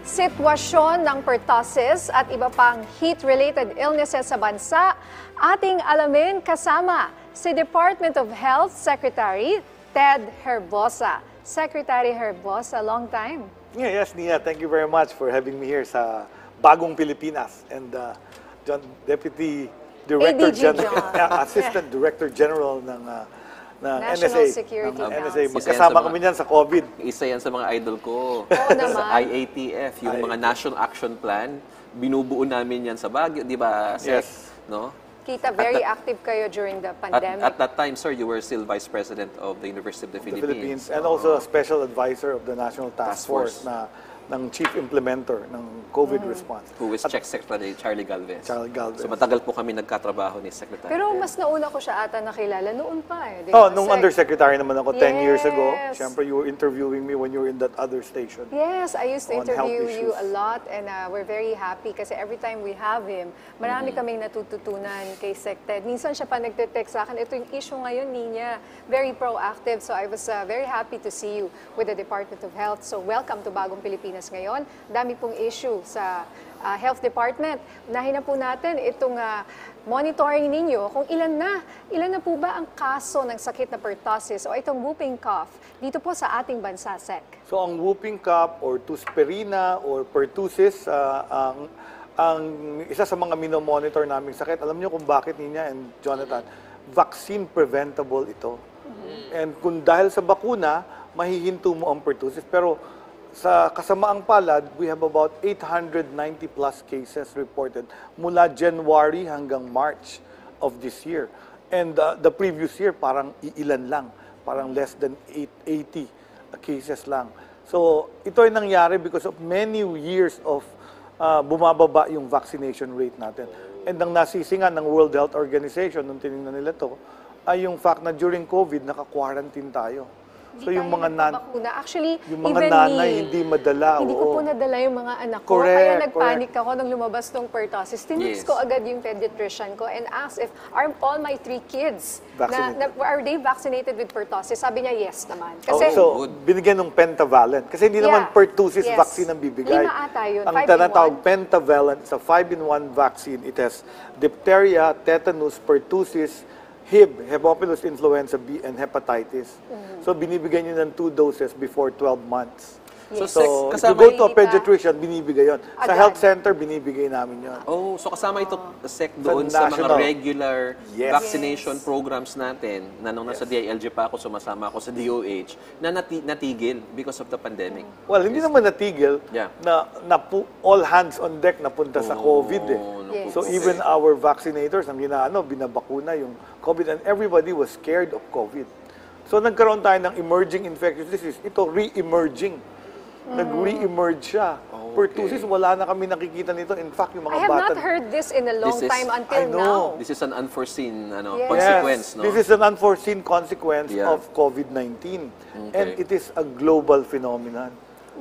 Sitwasyon ng pertussis at iba pang heat-related illnesses sa bansa, ating alamin kasama si Department of Health Secretary Ted Herbosa. Secretary Herbosa, long time. Yes, Nia, thank you very much for having me here sa Bagong Pilipinas. And John, Deputy Director General, Assistant Director General ng National NSA. Security NSA. Council. Magkasama kami niyan sa COVID. Isa yan sa mga idol ko. Oo naman. Sa IATF, yung mga National Action Plan, binubuo namin yan sa Baguio, di ba? Yes. No? Kita, very active kayo during the pandemic. At that time, sir, you were still Vice President of the University of the Philippines. And also a Special Advisor of the National Task Force ng Chief Implementer ng COVID response. Who is Check Secretary Charlie Galvez. Charlie Galvez. So matagal po kami nagkatrabaho ni Secretary. Pero mas nauna ko siya ata nakilala noon pa eh. Nung Undersecretary naman ako 10 years ago. Siyempre, you were interviewing me when you were in that other station. Yes, I used to interview you issues. a lot and we're very happy kasi every time we have him, marami kaming natututunan kay Sec Ted. Minsan siya pa nagte-text sa akin, ito yung issue ngayon, Ninya. Very proactive. So I was very happy to see you with the Department of Health. So welcome to Bagong Pilipinas ngayon. Dami pong issue sa Health Department. Unahin na po natin itong monitoring ninyo kung ilan na po ba ang kaso ng sakit na pertussis o itong whooping cough dito po sa ating bansa, Sec. So ang whooping cough or tusperina or pertussis, ang isa sa mga minomonitor naming sakit, alam niyo kung bakit, Nina and Jonathan, vaccine preventable ito. And kung dahil sa bakuna, mahihinto mo ang pertussis. Pero sa kasamaang palad, we have about 890 plus cases reported mula January hanggang March of this year. And the previous year, parang iilan lang. Parang less than 80 cases lang. So ito ay nangyari because of many years of bumababa yung vaccination rate natin. And ang nasisingan ng World Health Organization, nung tinignan nila to, ay yung fact na during COVID, naka-quarantine tayo. So yung mga Actually, yung mga nanay hindi madala. Hindi ko po nadala yung mga anak ko. Correct, Kaya nagpanic ako nung lumabas tong pertussis. Tinext ko agad yung pediatrician ko and asked if are all my 3 kids are they vaccinated with pertussis? Sabi niya yes naman. Kasi so binigyan ng pentavalent. Kasi hindi naman pertussis vaccine ang bibigay. 5 ata yun. Ang tinatawag pentavalent sa 5-in-1 vaccine, it has diphtheria, tetanus, pertussis, Hib, Haemophilus influenza B, and hepatitis. So, binibigyan nyo ng 2 doses before 12 months. Yes. So, if you go to a pediatrician, binibigay yon. Sa health center, binibigay namin yon. Oh, so kasama ito, Sec, doon sa mga regular vaccination programs natin, na nung nasa DILG pa ako, sumasama ako sa DOH, na natigil because of the pandemic. Well, hindi naman natigil na all hands on deck napunta sa COVID eh. So even our vaccinators, ang binabakuna yung COVID and everybody was scared of COVID. So nagkaroon tayo ng emerging infectious disease. Ito, re-emerging. Nag-re-emerge siya. Pertussis, wala na kami nakikita nito. In fact, yung mga I have not heard this in a long time until now. This is an unforeseen consequence. No? This is an unforeseen consequence of COVID-19. And it is a global phenomenon.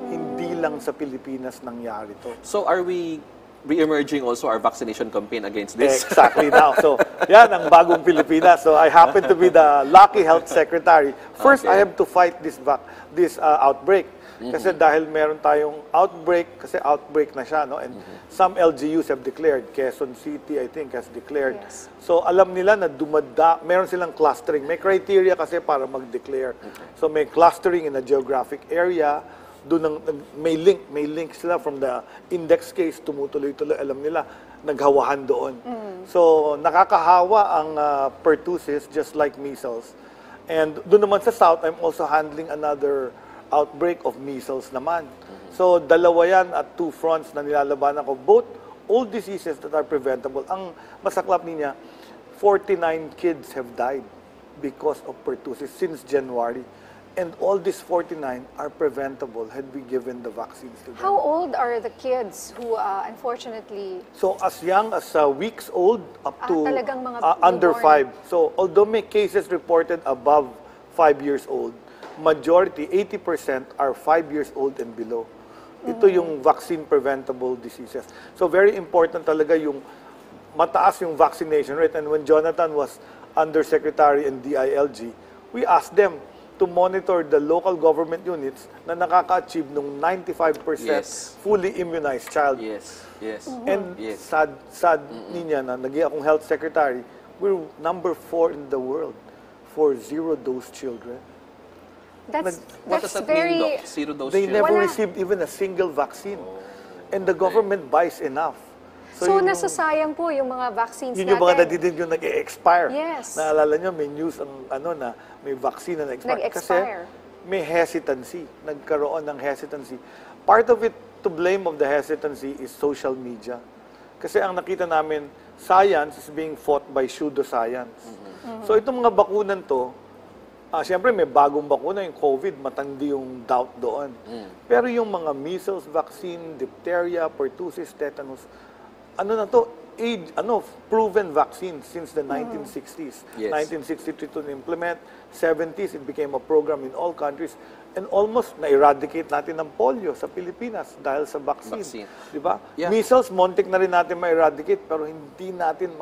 Hindi lang sa Pilipinas nangyari to. So are we re-emerging also our vaccination campaign against this? Exactly now. So, yan ang Bagong Pilipinas. So, I happen to be the lucky health secretary. First, I have to fight this outbreak. Kasi dahil meron tayong outbreak, kasi outbreak na siya, no? And some LGUs have declared. Quezon City, I think, has declared. Yes. So, alam nila na meron silang clustering. May criteria kasi para mag-declare. So, may clustering in a geographic area. Doon may link sila from the index case, tumutuloy-tuloy, alam nila, naghawahan doon. So, nakakahawa ang pertussis, just like measles. And doon naman sa South, I'm also handling another outbreak of measles naman. So, dalawa yan at 2 fronts na nilalabanan ko. Both old diseases that are preventable. Ang masaklap niya, 49 kids have died because of pertussis since January. And all these 49 are preventable had we given the vaccines to them. How old are the kids who unfortunately... So as young as weeks old up to talagang mga under newborn. 5. So although may cases reported above 5 years old, majority, 80% are 5 years old and below. Ito yung vaccine preventable diseases. So very important talaga yung mataas yung vaccination rate. And when Jonathan was Undersecretary in DILG, we asked them, to monitor the local government units na nakaka-achieve ng 95% Yes. fully immunized child. Yes. Yes. And Yes. sad niya na naging akong health secretary, we're number 4 in the world for zero-dose children. What does that mean, Doc? Zero dose They children? never Wala. received even a single vaccine. And the government buys enough. So, yun yung- nasasayang po yung mga vaccines yun yung mga natin. nadidinig yung nag-expire. Yes. Naalala nyo, may news ang na may vaccine na nag-expire. Nag-expire. Kasi may hesitancy. Nagkaroon ng hesitancy. Part of it, to blame of the hesitancy is social media. Kasi ang nakita namin, science is being fought by pseudoscience. So itong mga bakunan to, siyempre may bagong bakuna, yung COVID, matandi yung doubt doon. Pero yung mga measles vaccine, diphtheria, pertussis, tetanus, proven vaccines since the 1960s. Yes. 1963 to implement, 70s it became a program in all countries, and almost na-eradicate natin ng polio sa Pilipinas dahil sa vaccine. Di ba? Yeah. Measles, montik na rin natin ma-eradicate, pero hindi natin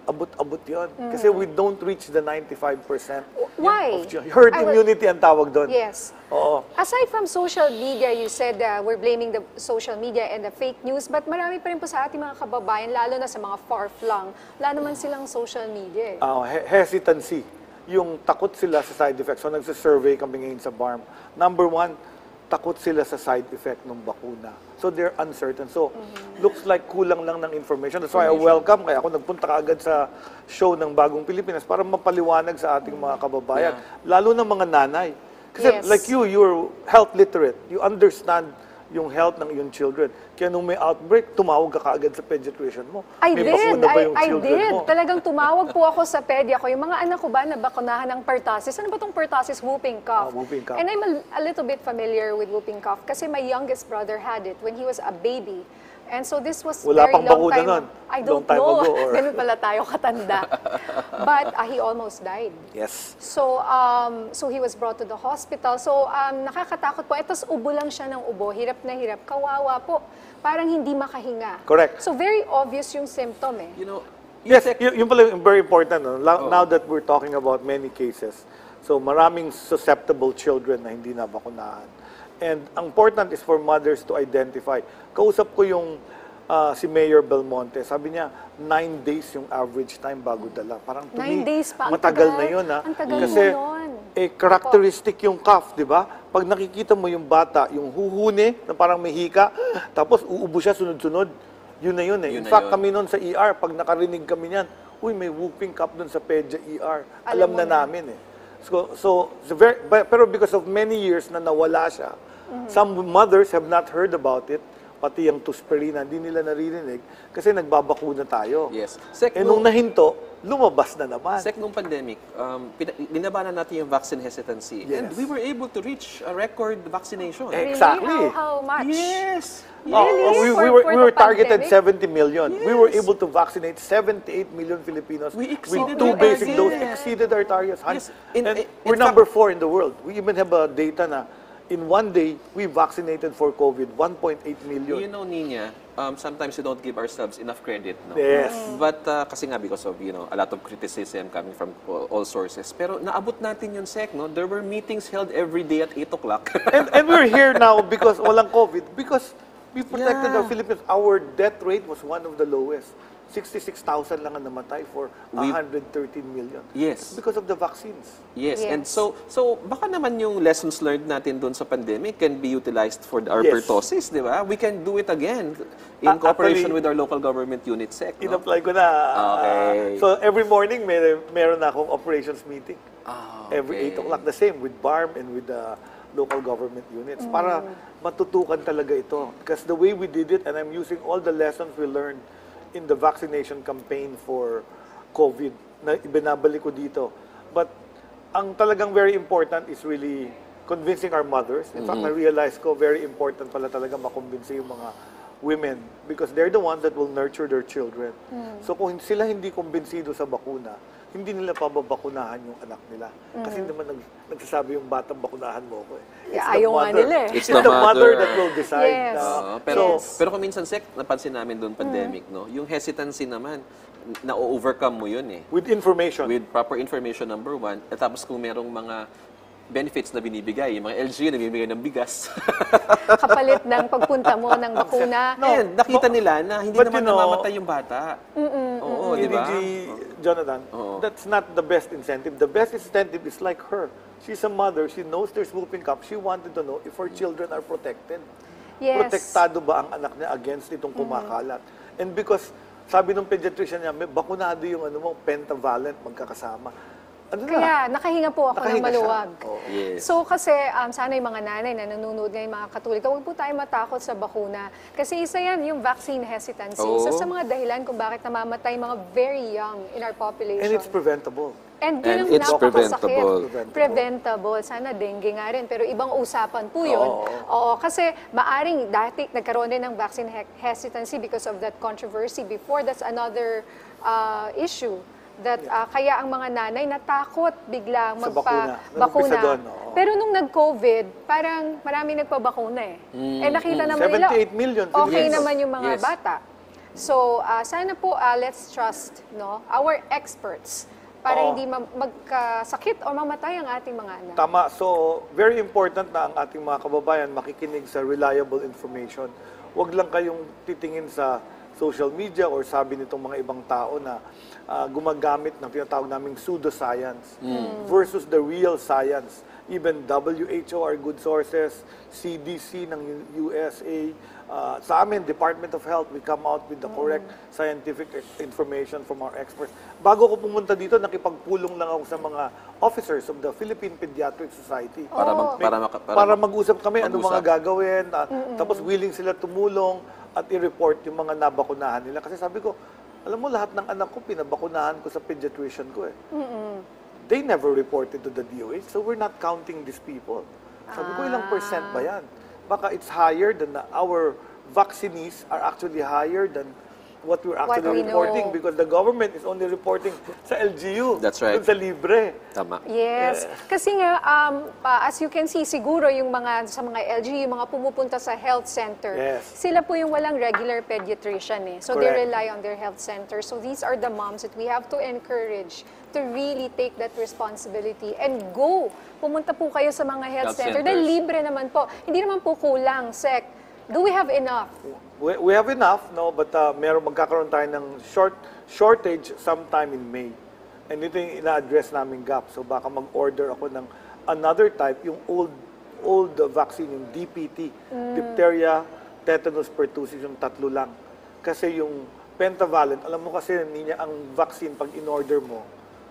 abot-abot yun. Kasi we don't reach the 95% Why? of herd I will- immunity ang tawag doon. Yes. Oo. Aside from social media, you said we're blaming the social media and the fake news, but marami pa rin po sa ating mga kababayan, lalo na sa mga far-flung, wala naman silang social media. Hesitancy. Yung takot sila sa side effects. So nagsa-survey kami ngayon sa BARM. Number 1, takot sila sa side effect ng bakuna. So they're uncertain. So looks like kulang lang ng information. That's why I welcome, kaya ako nagpunta kaagad sa show ng Bagong Pilipinas para mapaliwanag sa ating mga kababayan. Lalo na mga nanay. Kasi Yes. like you're health literate. You understand yung health ng iyong children. Kaya nung may outbreak, tumawag ka kaagad sa pediatrician mo. I May did. bakuna ba yung I children did. mo? Talagang tumawag po ako sa pedia ko. Yung mga anak ko ba nabakunahan ng pertussis? Ano ba tong pertussis? Whooping cough. Whooping cough. And I'm a little bit familiar with whooping cough kasi my youngest brother had it when he was a baby. And so this was Wala very pang long bakuna time. nun. I Long don't time know. ago, or- Ganun pala tayo katanda. But he almost died. Yes. So, so he was brought to the hospital. So, nakakatakot po. Tapos ubo lang siya ng ubo. Hirap na hirap. Kawawa po. Parang hindi makahinga. Correct. So, very obvious yung symptom eh. You know, Yes, yun pala yung very important. No? Now that we're talking about many cases, so maraming susceptible children na hindi nabakunahan. And ang important is for mothers to identify. Kausap ko yung si Mayor Belmonte. Sabi niya, 9 days yung average time bago dala. Parang to 9 me, days pa. Ang matagal tagal. na yun. Ha? Ang tagal Kasi mo nun. characteristic yung cough, di ba? Pag nakikita mo yung bata, yung huhuni, na parang may hika, tapos uubo siya sunod-sunod. Yun na yun eh. Yun In na fact, yun. kami noon sa ER, pag nakarinig kami niyan, uy, may whooping cough doon sa Pedia ER. Alam Alam mo na na. namin eh. Pero because of many years na nawala siya, some mothers have not heard about it, pati yung tusperina, hindi nila naririnig kasi nagbabakuna tayo. Yes. Sec, Nung nahinto, lumabas na naman. nung pandemic, binabanan natin yung vaccine hesitancy. Yes. And we were able to reach a record vaccination. Exactly. Really? How much? Yes. Really? We For were the targeted pandemic? 70 million. We were able to vaccinate 78 million Filipinos We with exceeded 2 our basic target. doses, exceeded our targets. Yes. And In we're fact- number 4 in the world. We even have a data na in one day, we vaccinated for COVID 1.8 million. You know, Nina, sometimes we don't give ourselves enough credit. No? Yes. But kasi nga because of, a lot of criticism coming from all sources. Pero naabot natin yung SEC, no? There were meetings held every day at 8 o'clock. and we're here now because walang COVID, because we protected Yeah. our Philippines. Our death rate was one of the lowest. 66,000 lang ang namatay for 113 million. Yes. Because of the vaccines. Yes, Yes. and so baka naman yung lessons learned natin doon sa pandemic can be utilized for our Yes. pertussis, di ba? We can do it again in cooperation Actually, with our local government unit SEC, no? In-apply ko na. Okay. So every morning, meron na akong operations meeting. Every okay. 8 o'clock, the same with BARM and with the local government units. Para matutukan talaga ito. Because the way we did it, and I'm using all the lessons we learned in the vaccination campaign for COVID, na ibinabalik ko dito. But ang talagang very important is really convincing our mothers. In fact, na-realize ko, very important pala talaga makumbinsi yung mga women because they're the ones that will nurture their children. So kung sila hindi kumbinsido sa bakuna, hindi nila pababakunahan yung anak nila. Kasi naman nagsasabi yung batang bakunahan mo ko eh. Yeah, ayaw nga nila eh. It's It's the the mother mother. that will decide. Yes. Pero Yes. pero kung minsan SEC, napansin namin doon pandemic, no? Yung hesitancy naman na-overcome mo yun eh. With information. With proper information, number one. At tapos kung merong mga benefits na binibigay. Yung mga LGU na binibigay ng bigas. Kapalit ng pagpunta mo ng bakuna. And nakita nila na hindi but naman you know, namamatay yung bata. Oo, di ba? PDG, Jonathan, that's not the best incentive. The best incentive is like her. She's a mother. She knows there's whooping cough. She wanted to know if her children are protected. Yes. Protektado ba ang anak niya against itong kumakalat? And because, sabi ng pediatrician niya, may bakunado yung pentavalent magkakasama. Ano na? Kaya nakahinga po ako ng Nakahinga siya. maluwag. Oo. Yes. So kasi sana yung mga nanay na nanonood ngayon, mga Katoliko, huwag po tayo matakot sa bakuna. Kasi isa yan, yung vaccine hesitancy. Oo. Isa sa mga dahilan kung bakit namamatay mga very young in our population. And it's preventable. And yun And ang it's napakasakit. preventable. Preventable. Sana dengue nga rin. Pero ibang usapan po yun. Oo, kasi maaring dati nagkaroon din ng vaccine hesitancy because of that controversy before. That's another issue. That kaya ang mga nanay natakot biglang Sa bakuna. magpa-bakuna. Nag-umpisa doon, oo. Pero nung nag-COVID, parang maraming nagpabakuna eh. Eh nakita naman nila, 78 million okay Filipinos. naman yung mga Yes. bata. So, sana po let's trust our experts para Oo. hindi magkasakit o mamatay ang ating mga anak. Tama. So, very important na ang ating mga kababayan makikinig sa reliable information. Huwag lang kayong titingin sa social media or sabi nitong mga ibang tao na gumagamit ng tinatawag naming pseudoscience versus the real science. Even WHO are good sources, CDC ng USA, sa amin, Department of Health, we come out with the correct scientific information from our experts. Bago ko pumunta dito, nakipagpulong lang ako sa mga officers of the Philippine Pediatric Society. Para mag-usap kami, ano mga gagawin, tapos willing sila tumulong at i-report yung mga nabakunahan nila. Kasi sabi ko, alam mo, lahat ng anak ko, pinabakunahan ko sa pediatrician ko eh. They never reported to the DOH, so we're not counting these people. Sabi ko, ilang percent ba yan? Baka it's higher than our vaccinees are actually higher than what we're actually we reporting know. because the government is only reporting sa LGU. That's right. Dun sa libre. Tama. Yes. Kasi nga, as you can see, siguro yung sa mga LG, yung mga pumupunta sa health center, Yes. sila po yung walang regular pediatrician eh. So they Correct. rely on their health center. So these are the moms that we have to encourage to really take that responsibility and go. Pumunta po kayo sa mga health Health center. Dahil centers. libre naman po. Hindi naman po kulang, Sec. Do we have enough? We have enough, no, but magkakaroon tayo ng shortage sometime in May. And ito yung ina-address namin gap. So baka mag-order ako ng another type, yung old vaccine, yung DPT, diphtheria, tetanus, pertussis, yung tatlo lang. Kasi yung pentavalent, alam mo kasi niya ang vaccine pag in-order mo,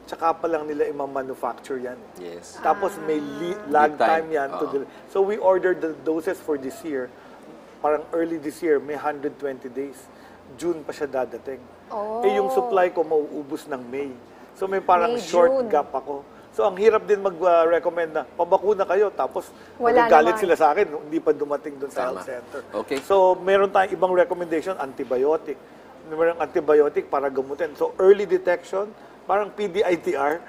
tsaka pa lang nila i-manufacture yan. Yes. Tapos may lag Lead time. time yan. So we ordered the doses for this year. Parang early this year, may 120 days. June pa siya dadating. Oh. Eh yung supply ko mauubos ng May. So may parang May, short June. gap ako. So ang hirap din mag-recommend na pabakuna kayo tapos Wala magagalit naman. sila sa akin hindi pa dumating doon sa Tama. health center. Okay. So meron tayong ibang recommendation, antibiotic. Meron antibiotic para gamutin. So early detection, parang PDITR,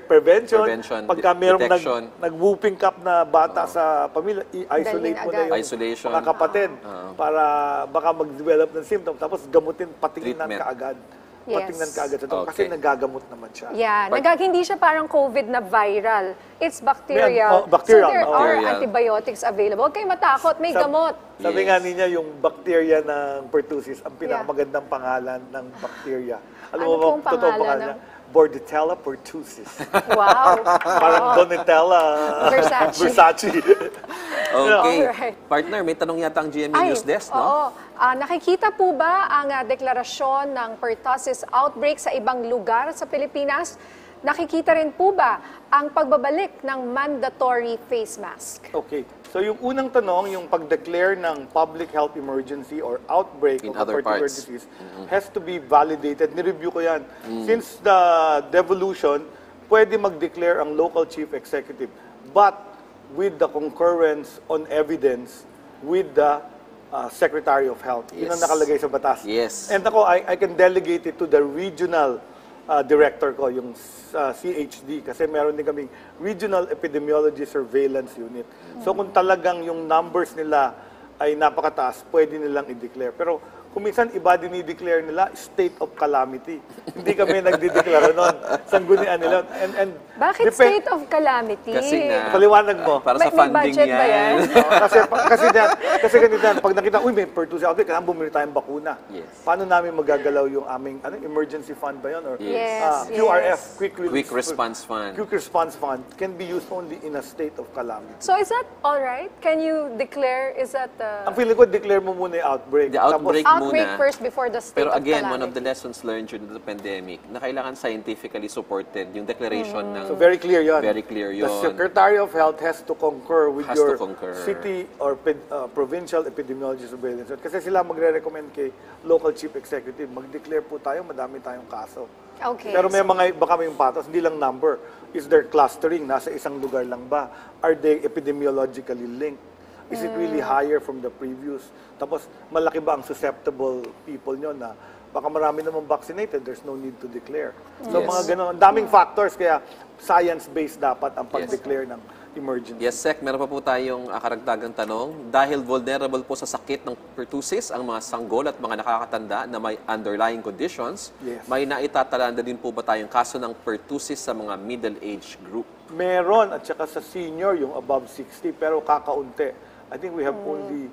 prevention. Pagka merong detection. nag-whooping cough na bata sa pamilya, i-isolate mo na agad. yung Isolation. mga kapatid para baka mag-develop ng symptoms. Tapos gamutin, patinginan Treatment. kaagad. Yes. Patingnan kaagad sa doktor kasi Okay. nagagamot naman siya. Yeah, hindi siya parang COVID na viral. It's bacterial. Bacterial, So there no? are Bacterial. antibiotics available. Huwag kayo matakot, may gamot. Sabi Yes. nga niya, yung bacteria ng pertussis, ang pinakamagandang pangalan ng bacteria. Alam Ano mo ba, pong totoo pangalan pangalan niya? Bordetella pertussis. Wow. Parang Donatella Versace. Okay. Alright. Partner, may tanong yata ang GMA News Desk, no? Oo. Nakikita po ba ang deklarasyon ng pertussis outbreak sa ibang lugar sa Pilipinas? Nakikita rin po ba ang pagbabalik ng mandatory face mask? Okay. So yung unang tanong, yung pag-declare ng public health emergency or outbreak In of a other particular parts. disease has to be validated. Nireview ko yan. Since the devolution, pwede mag-declare ang local chief executive. But with the concurrence on evidence with the Secretary of Health. Yun ang Yes. nakalagay sa batas. Yes. And ako, I can delegate it to the regional director ko, yung CHD, kasi meron din kaming Regional Epidemiology Surveillance Unit. So kung talagang yung numbers nila ay napakataas, pwede nilang i-declare. Pero Kung minsan, iba dinideclare nila state of calamity. Hindi kami nagdideklara nun. Sanggunian nila. And Bakit state of calamity? Kasi nga, Paliwanag mo. para May sa funding budget ba yan? Kasi ganito yan, pag nakita, uy, may pertussis outbreak, kailangan bumili tayong bakuna. Yes. Paano namin magagalaw yung aming emergency fund ba yun? Or, Yes, QRF, yes. Quick Response Fund. Quick Response Fund can be used only in a state of calamity. So is that all right? Can you declare, is that Ang feeling ko, declare mo muna yung outbreak. The outbreak outbreak muna. first before the state Pero of again, calamity? one of the lessons learned during the pandemic, na kailangan scientifically supported yung declaration ng... So very clear yun. Very clear yun. The Secretary of Health has to concur with Has your to concur. city or provincial epidemiology surveillance. Kasi sila magre-recommend kay local chief executive, mag-declare po tayo, madami tayong kaso. Okay. Pero may mga iba kaming patos, hindi lang number. Is there clustering? Nasa isang lugar lang ba? Are they epidemiologically linked? Is it really higher from the previous? Tapos, malaki ba ang susceptible people nyo na baka marami namang vaccinated, there's no need to declare. So, Yes. mga ganun. Ang daming factors, kaya science-based dapat ang pag-declare ng emergency. Yes, Sec, meron pa po tayong karagdagang tanong. Dahil vulnerable po sa sakit ng pertussis ang mga sanggol at mga nakakatanda na may underlying conditions, Yes. may naitatalanda din po ba tayong kaso ng pertussis sa mga middle-age group? Meron, at saka sa senior, yung above 60, pero kakaunti. I think we have only,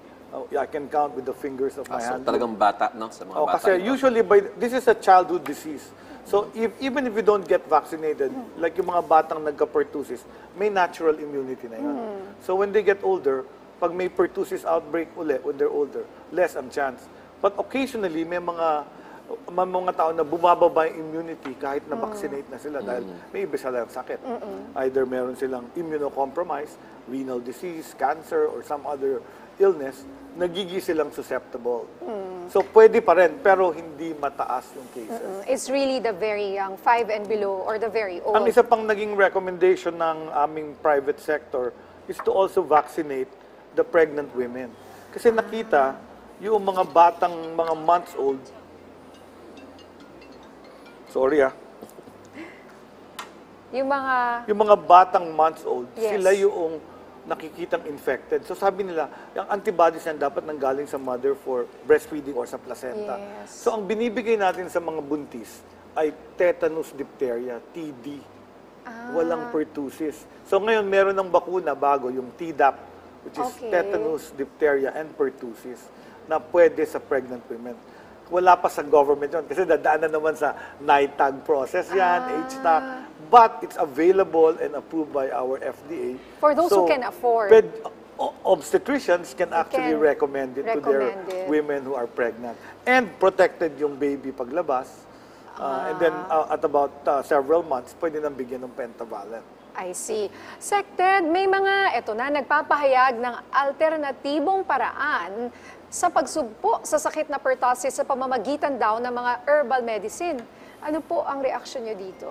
I can count with the fingers of my So, hand. talagang bata, no? Sa mga bata. Kasi ito. usually, this is a childhood disease. So, even if you don't get vaccinated, like yung mga batang nagka-pertussis, may natural immunity na yun. So, when they get older, pag may pertussis outbreak uli, when they're older, less ang chance. But occasionally, may mga tao na bumababa yung immunity kahit na vaccinate na sila dahil may iba silang sakit. Either meron silang immunocompromised, renal disease, cancer, or some other illness, nagiging silang susceptible. So, pwede pa rin, pero hindi mataas yung cases. It's really the very young, 5 and below, or the very old. Ang isa pang naging recommendation ng aming private sector is to also vaccinate the pregnant women. Kasi nakita, yung mga batang, mga months old, sorry yung mga batang months old, Yes. sila yung nakikitang infected. So sabi nila, yung antibodies yan dapat nanggaling sa mother for breastfeeding or sa placenta. Yes. So ang binibigay natin sa mga buntis ay tetanus diphtheria, TD. Walang pertussis. So ngayon meron ng bakuna bago, yung Tdap, which is Okay. tetanus, diphtheria, and pertussis, na pwede sa pregnant women. Wala pa sa government yun. Kasi dadaan na naman sa NITAG process yan, HTAC. But it's available and approved by our FDA. For those who can afford. Obstetricians can actually can recommend it to their recommend it. women who are pregnant. And protected yung baby paglabas. And then at about several months, pwede nang bigyan ng pentavalent. I see. Sected, may mga, eto na, nagpapahayag ng alternatibong paraan sa pagsugpo sa sakit na pertussis sa pamamagitan daw ng mga herbal medicine. Ano po ang reaksyon nyo dito?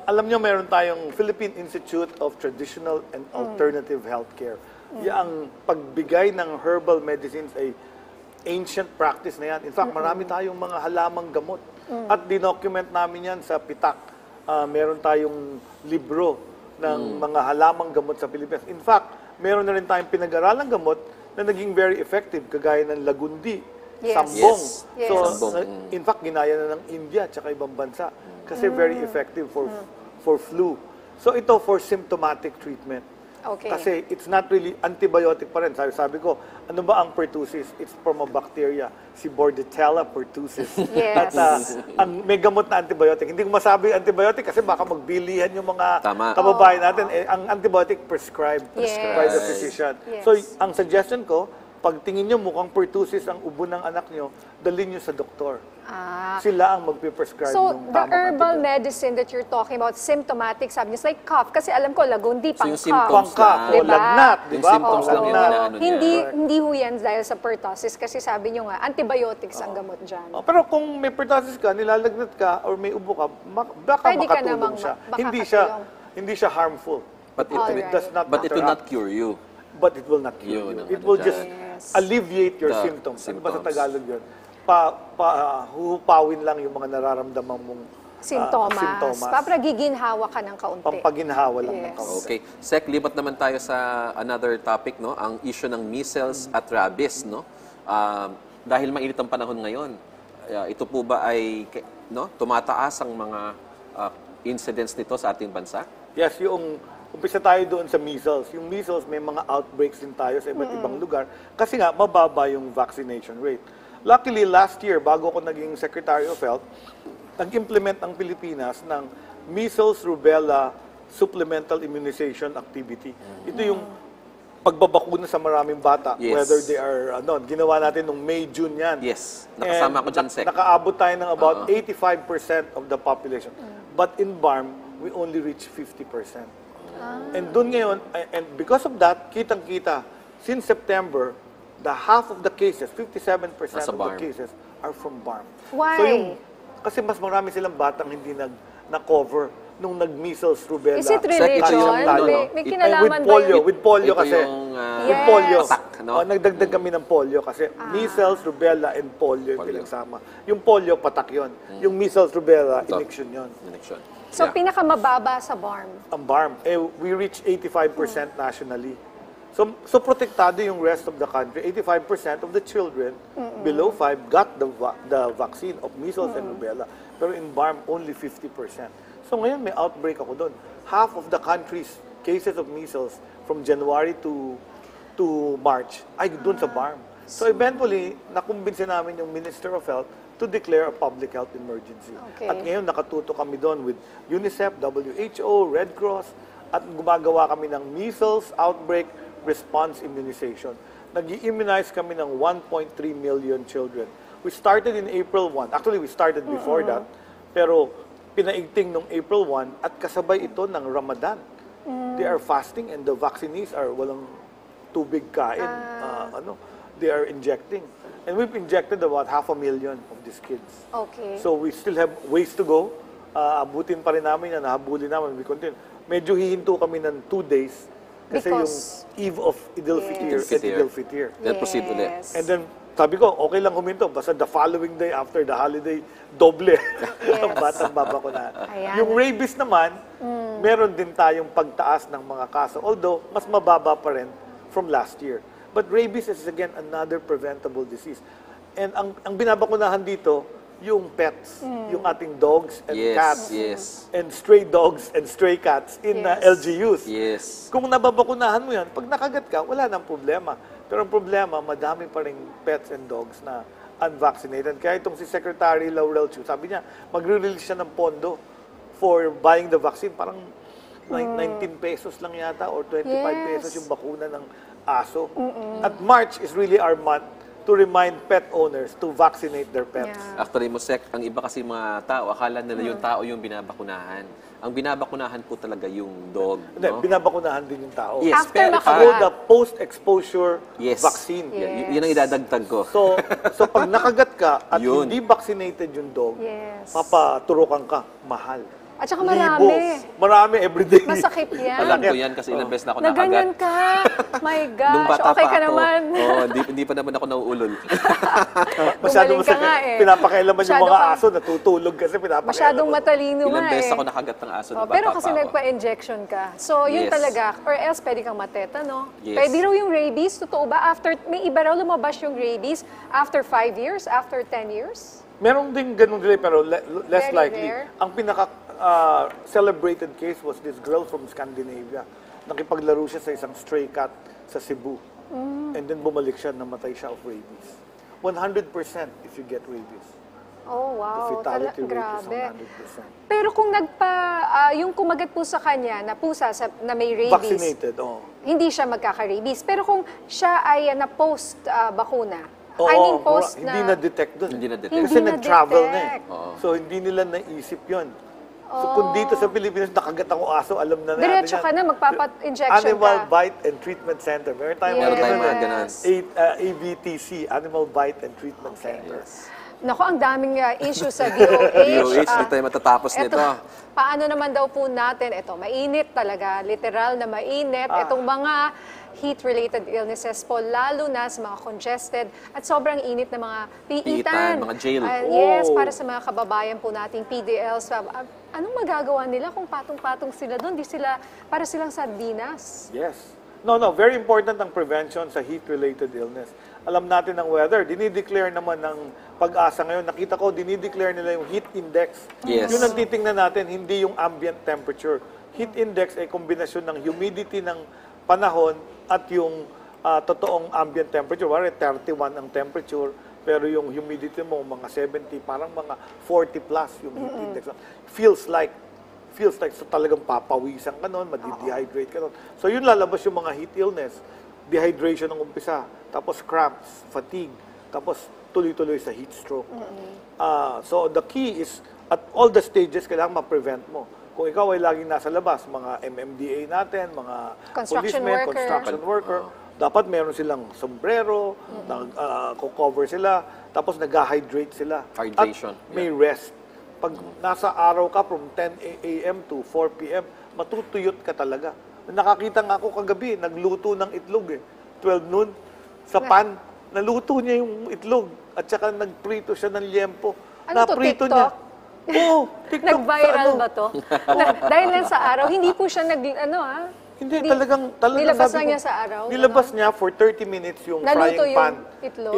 Alam nyo, meron tayong Philippine Institute of Traditional and Alternative Healthcare. Yung pagbigay ng herbal medicines ay ancient practice na yan. In fact, marami tayong mga halamang gamot. At dinocument namin yan sa PITAC. Meron tayong libro ng mga halamang gamot sa Pilipinas. In fact, meron na rin tayong pinag-aralang gamot na naging very effective, kagaya ng lagundi, Yes. sambong. Yes. So, Sambong. in fact, ginaya na ng India at saka ibang bansa kasi very effective for flu. So, ito for symptomatic treatment. Okay. Kasi it's not really antibiotic pa rin. Sabi ko, ano ba ang pertussis? It's from a bacteria, si Bordetella pertussis. Yes. At ang may gamot na antibiotic. Hindi ko masabi antibiotic kasi baka magbilihan yung mga Tama. kababayan natin. Ang antibiotic prescribed Yes. by the physician. Yes. So, ang suggestion ko, pag tingin nyo mukhang pertussis ang ubo ng anak nyo, dalhin nyo sa doktor. Sila ang magpiprescribe So, ng the tamang herbal antibiotic. medicine that you're talking about, symptomatic, sabi niyo, it's like cough. Kasi alam ko, lagundi, So, yung pang-cough. symptoms Pangka, lang. o Diba? lagnat, di Yung ba? symptoms lang yung Lagnat. inaano niya. Hindi ho yan dahil sa pertussis kasi sabi niyo nga, antibiotics ang gamot dyan. Pero kung may pertussis ka, nilalagnat ka, or may ubo ka, baka Pwede ka makatulong namang siya. baka Hindi siya harmful. But it, Alright. It does not but it will interact. not cure you. But it will not cure Yun you. ang It ano will dyan. just Yes. alleviate your The symptoms. Ano ba sa symptoms. Tagalog yun? Huhupawin lang yung mga nararamdaman mong Sintomas. Papragiginhawa ka ng kaunti. Pampaginhawa lang ng Yes. kaunti. Okay. Sec, lipat naman tayo sa another topic, no? Ang issue ng measles at rabies, no? dahil mainit ang panahon ngayon, ito po ba ay tumataas ang mga incidents nito sa ating bansa? Yes, umpisa tayo doon sa measles. Yung measles, may mga outbreaks din tayo sa iba't ibang lugar kasi nga mababa yung vaccination rate. Luckily, last year, bago ako naging Secretary of Health, nag-implement ang Pilipinas ng measles, rubella, supplemental immunization activity. Ito yung pagbabakuna sa maraming bata, Yes. whether they are, ginawa natin nung May, June yan. Yes. Nakasama ko dyan, Sec. Nakaabot tayo ng about 85% of the population. But in BARM, we only reach 50%. And doon ngayon, and because of that, kitang-kita, since September, the half of the cases, 57% Nasa of the BARM. cases are from BARM. Why? So kasi mas marami silang batang hindi na-cover nung nag-measles, rubella. Is it Sec, ito religion? yung, May kinalaman ba with polio, yun? with polio Ito kasi. yung, With Yes. polio. attack, no? Nagdagdag kami ng polio kasi measles, rubella, and polio yung Polio. pinagsama. Yung polio, patak yun. Yung measles, rubella, Ito. inection yun. Election. So, Yeah. pinakamababa sa BARM. Ang BARM, we reach 85% nationally. So protektado yung rest of the country. 85% of the children below 5 got the vaccine of measles and rubella. Pero in BARM, only 50%. So ngayon may outbreak ako doon. Half of the country's cases of measles from January to March ay doon sa BARM. So eventually, nakumbinsin namin yung Minister of Health to declare a public health emergency. Okay. At ngayon, nakatuto kami doon with UNICEF, WHO, Red Cross, at gumagawa kami ng measles outbreak response immunization. Nag-immunize kami ng 1.3 million children. We started in April 1. Actually, we started before that. Pero pinaigting nung April 1 at kasabay ito ng Ramadan. They are fasting and the vaccinees are walang tubig kain. They are injecting. And we've injected about 500,000 of these kids. Okay. So we still have ways to go. Abutin pa rin namin yan, nahabulin namin. We continue. Medyo hihinto kami ng 2 days kasi Because- yung eve of Idul Fitr Yes. at Idul Fitr. Then proceed ulit. Yes. And then, sabi ko, okay lang huminto. Basta the following day after the holiday, doble ang batang babakunahan. Ayan. Yung rabies naman, meron din tayong pagtaas ng mga kaso. Although, mas mababa pa rin from last year. But rabies is again another preventable disease. And ang binabakunahan dito, yung pets, yung ating dogs and Yes, cats, yes. and stray dogs and stray cats in Yes. LGUs. Yes. Kung nababakunahan mo yan, pag nakagat ka, wala nang problema. Pero ang problema, madami pa rin pets and dogs na unvaccinated. Kaya itong si Secretary Laurel Chu, sabi niya, magre-release siya ng pondo for buying the vaccine. Parang 19 pesos lang yata or 25 pesos yung bakuna ng aso. At March is really our month to remind pet owners to vaccinate their pets. Yeah. Actually, Mosek, ang iba kasi mga tao, akala nila yung tao yung binabakunahan. Ang binabakunahan po talaga yung dog. Hindi, No? binabakunahan din yung tao. Yes, After pero maka- Through the post-exposure Yes. vaccine. Yes. Yun ang idadagdag ko. So pag nakagat ka at Yun. hindi vaccinated yung dog, Yes. papaturukan ka, mahal. At saka marami. Libos. Marami everyday. Masakit yan. Alam ko yan kasi ilang beses na ako Na ganyan nakagat. ka. My Nung gosh. bata Okay pa ka ako. naman. Oo, hindi pa naman ako nauulol. Masyadong Gumaling ka nga eh. pinapakailaman yung Masyado mga ka- aso, natutulog kasi pinapakailaman. Masyadong matalino Ilang nga beses eh. ako nakagat ng aso Oh, nung bata pero kasi pa ako. nagpa-injection ka. So, yun Yes. talaga. Or else, pwede kang matetano. Yes. Pwede raw yung rabies. Totoo ba? May iba raw lumabas yung rabies after 5 years, after 10 years? Meron din ganun delay pero less Very likely. rare. Ang pinaka celebrated case was this girl from Scandinavia. Nakipaglaro siya sa isang stray cat sa Cebu. And then bumalik siya, namatay siya of rabies. 100% if you get rabies. Oh, The wow. fatality rate is Grabe. 100%. Pero kung yung kumagat po sa kanya na pusa na may rabies, Vaccinated, hindi siya magkaka-rabies. Pero kung siya ay na-post bakuna, Oo, I mean post hindi na-detect dun. Hindi na-detect. Hindi Kasi nag-travel na na-detect. eh. So, hindi nila naisip yon. So, kung dito sa Pilipinas, nakagat ang aso, alam na natin Diretso yan. ka na, magpapa-injection Animal ka. Bite and Treatment Center. Meron tayong Meron tayong mga Yes. ganun. ABTC, Animal Bite and Treatment Center. Naku, ang daming issue sa DOH. DOH, hindi tayo matatapos Eto, nito. Paano naman daw po natin, ito, mainit talaga, literal na mainit, itong mga heat-related illnesses po, lalo na sa mga congested at sobrang init na mga piitan. Mga jail. Yes, Oh. para sa mga kababayan po nating PDLs. Anong magagawa nila kung patong-patong sila doon? Para silang sardinas. Yes. No, very important ang prevention sa heat-related illness. alam natin ng weather. Dinideclare naman ng Pag-asa ngayon, nakita ko, dinideclare nila yung heat index. Yes. Yun ang titingnan natin, hindi yung ambient temperature. Heat index ay kombinasyon ng humidity ng panahon at yung totoong ambient temperature. Wala 31 ang temperature, pero yung humidity mo, mga 70, parang mga 40 plus yung heat index. Feels like so talagang papawisan ka nun, madidehydrate ka nun. So yun lalabas yung mga heat illness, dehydration ng umpisa, tapos cramps, fatigue, tapos tuloy-tuloy sa heat stroke. So the key is, at all the stages, kailangan ma-prevent mo. Kung ikaw ay laging nasa labas, mga MMDA natin, mga Construction policemen, worker. construction worker, dapat meron silang sombrero, cover sila, tapos nag-hydrate sila. Hydration, At may rest. Pag nasa araw ka from 10 a.m. to 4 p.m., matutuyot ka talaga. Nakakita nga ako kagabi, nagluto ng itlog 12 noon, sa pan, naluto niya yung itlog. At saka nagprito siya ng liempo. Ano to, Naprito TikTok? niya. Oo, TikTok. Nag-viral sa ano. ba to? Dahil lang sa araw, hindi po siya Hindi, talagang nilabas sabi lang ko, niya sa araw, Nilabas niya for 30 minutes yung Naluto frying yung pan. itlog?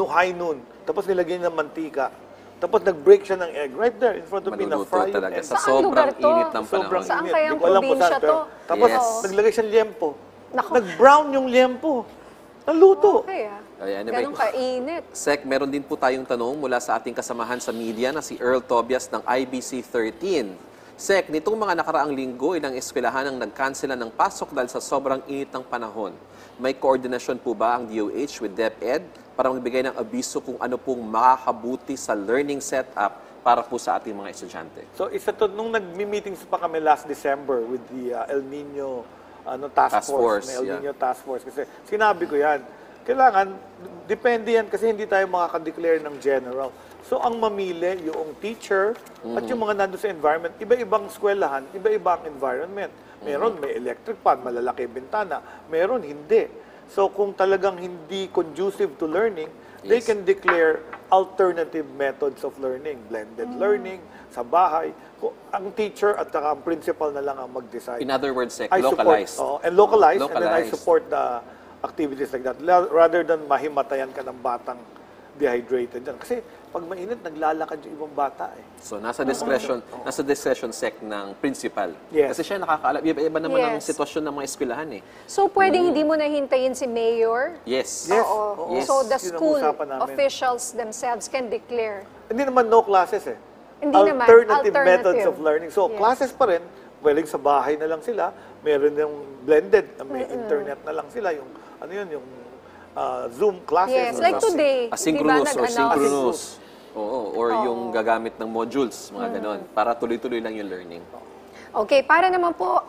High noon. Tapos nilagyan niya ng mantika. Tapos nag-break siya ng egg. Right there, in front of me, Maluluto na-fry yung talaga egg. sa Saan lugar sobrang to? init ng Sobrang panahon. Saan init. kayang Di ko alam kung probinsya saan, pero to? tapos Yes. naglagay siyang liempo. Naku. Nag-brown yung liempo. Naluto. Okay, Anyway, ganun kainit. Sec, meron din po tayong tanong mula sa ating kasamahan sa media na si Earl Tobias ng IBC 13. Sec, nitong mga nakaraang linggo, ilang eskwelahan ang nagkansela ng pasok dahil sa sobrang init ng panahon. May koordinasyon po ba ang DOH with DepEd para magbigay ng abiso kung ano pong makakabuti sa learning setup para po sa ating mga estudyante? So isa to, nung nagmi-meetings pa kami last December with the El Nino task force, may El Nino task force. Kasi sinabi ko yan, kailangan, depende yan kasi hindi tayo makaka-declare ng general. So ang mamili, yung teacher at yung mga nandun sa environment, iba-ibang eskwelahan, iba-ibang environment. Meron may electric fan, malalaki bintana. Meron hindi. So kung talagang hindi conducive to learning, they can declare alternative methods of learning, blended learning, sa bahay. Ang teacher at saka ang principal na lang ang mag-decide. In other words, Sec, I localized. Support, and localized, and then I Localized. support the activities like that. Rather than mahimatayan ka ng batang dehydrated dyan. Kasi pag mainit, naglalakad yung ibang bata So nasa discretion Sec ng principal. Yes. Kasi siya nakakaalam. Iba naman ang Yes. sitwasyon ng mga eskwelahan So, pwedeng hindi mo nahintayin si Mayor? Yes. Yes. Oo. Yes. So, the Yun ang school usapan namin. officials themselves can declare. Hindi naman no classes Hindi naman. Alternative Alternative. methods of learning. So, Yes. classes pa rin, pwedeng sa bahay na lang sila. Meron yung blended, may internet na lang sila. Yung, yung Zoom classes. Yes, like something. today. Asynchronous diba, or nag-announce? synchronous. Or yung gagamit ng modules, mga ganon. Para tuloy-tuloy lang yung learning. Okay, para naman po,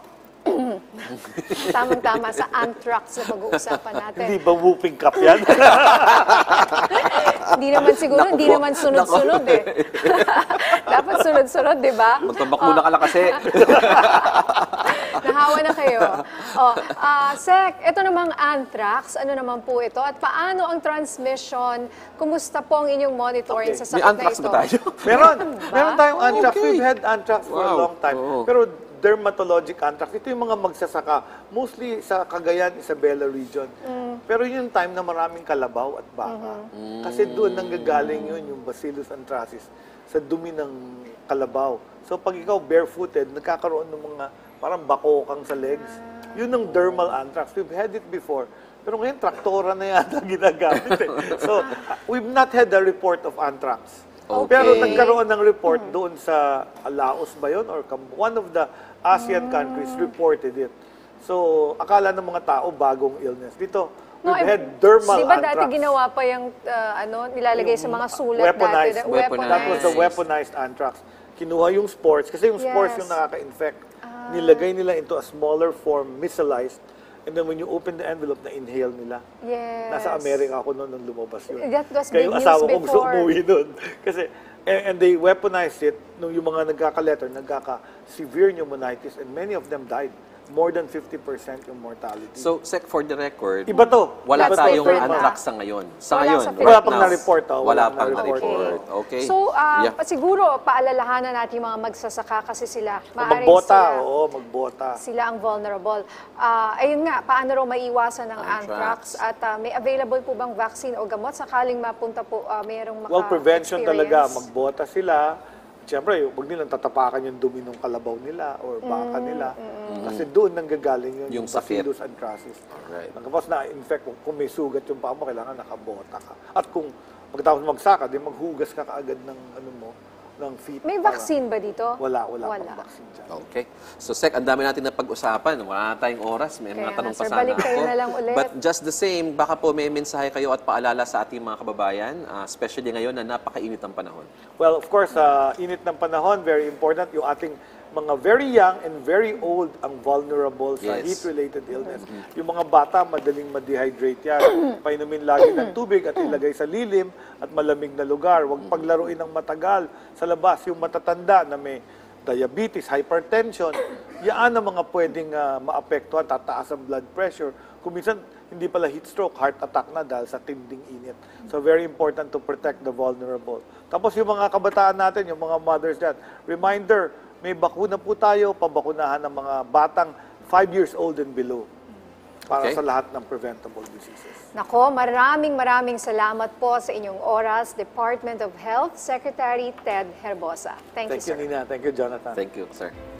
tamang-tama sa anthrax na pag-uusapan natin. Hindi ba whooping cup yan? Hindi naman siguro, Naku hindi po. naman sunod-sunod Dapat sunod-sunod, di ba? Magtabak muna ka lang kasi. Nahawa na kayo. Sec, ito namang anthrax, ano naman po ito? At paano ang transmission? Kumusta po ang inyong monitoring Okay. sa May sakit na anthrax ito? ba tayo? Meron. ba? Meron tayong anthrax. Okay. We've had anthrax for a Wow. long time. Oo. Pero dermatologic anthrax, ito yung mga magsasaka. Mostly sa Cagayan, Isabela region. Pero yung time na maraming kalabaw at baka. Kasi doon nanggagaling yun, yung Bacillus anthracis, sa dumi ng kalabaw. So pag ikaw barefooted, nagkakaroon ng mga parang bakokang sa legs. Yun ang dermal anthrax. We've had it before. Pero ngayon, traktora na yata ginagamit. So, we've not had a report of anthrax. Okay. Pero nagkaroon ng report doon sa Laos ba yun? Or one of the ASEAN countries reported it. So, akala ng mga tao bagong illness. Dito, we've had dermal Di ba anthrax. dati ginawa pa yung nilalagay sa mga sulat Weaponized. dati? Weaponized. That was the weaponized anthrax. Kinuha yung spores, kasi yung spores Yes. yung nakaka-infect. Nilagay nila into a smaller form, missilized, and then when you open the envelope, na-inhale nila. Yes. Nasa Amerika ako noon nung lumabas yun. That was Kaya big yung news asawa ko gusto before. umuwi nun. Kasi, and they weaponized it nung yung mga nagkaka-letter, nagkaka-severe pneumonitis, and many of them died. more than 50% yung mortality. So, Sec, for the record, Iba to. wala That's tayong different, anthrax sa ngayon. Sa Wala ngayon, sa right Wala pang now, na-report, oh. Wala Wala pang pang na-report. na-report. Okay. So, Yeah. siguro, paalalahanan natin yung mga magsasaka kasi sila, maaaring Magbota, sila, oo, magbota. sila ang vulnerable. Ayun nga, paano raw maiwasan ng anthrax? At may available po bang vaccine o gamot sakaling mapunta po, mayroong Well, prevention talaga. maka-experience? Magbota sila. Siyempre, huwag nilang tatapakan yung dumi ng kalabaw nila or baka nila. Kasi doon nanggagaling Yung sakit. Bacillus anthracis. Alright. Tapos na-infect, kung may sugat yung paa mo, kailangan nakabota ka. At kung pagkatapos magsaka, di maghugas ka kaagad ng ano mo, ng feet. May para- vaccine ba dito? Wala pang vaccine dyan. Okay. So, Sec, ang dami natin na pag-usapan. Wala na tayong oras. May Kaya mga tanong nga, pa sir, sana balik kayo ako. na lang ulit. But just the same, baka po may mensahe kayo at paalala sa ating mga kababayan, especially ngayon na napakainit ang panahon. Well, of course, init ng panahon, very important. Yung ating mga very young and very old ang vulnerable sa Yes. heat-related illness. Yung mga bata, madaling ma-dehydrate yan. Painumin lagi ng tubig at ilagay sa lilim at malamig na lugar. Huwag paglaruin ng matagal sa labas. Yung matatanda na may diabetes, hypertension, yan ang mga pwedeng maapektuhan, tataas ang blood pressure. Kung minsan, hindi pala heat stroke, heart attack na dahil sa tinding init. So very important to protect the vulnerable. Tapos yung mga kabataan natin, yung mga mothers dyan, reminder, may bakuna po tayo, pabakunahan ng mga batang 5 years old and below para Okay. sa lahat ng preventable diseases. Nako, maraming salamat po sa inyong oras, Department of Health Secretary Ted Herbosa. Thank you, Thank you, sir. Nina. Thank you, Jonathan. Thank you, sir.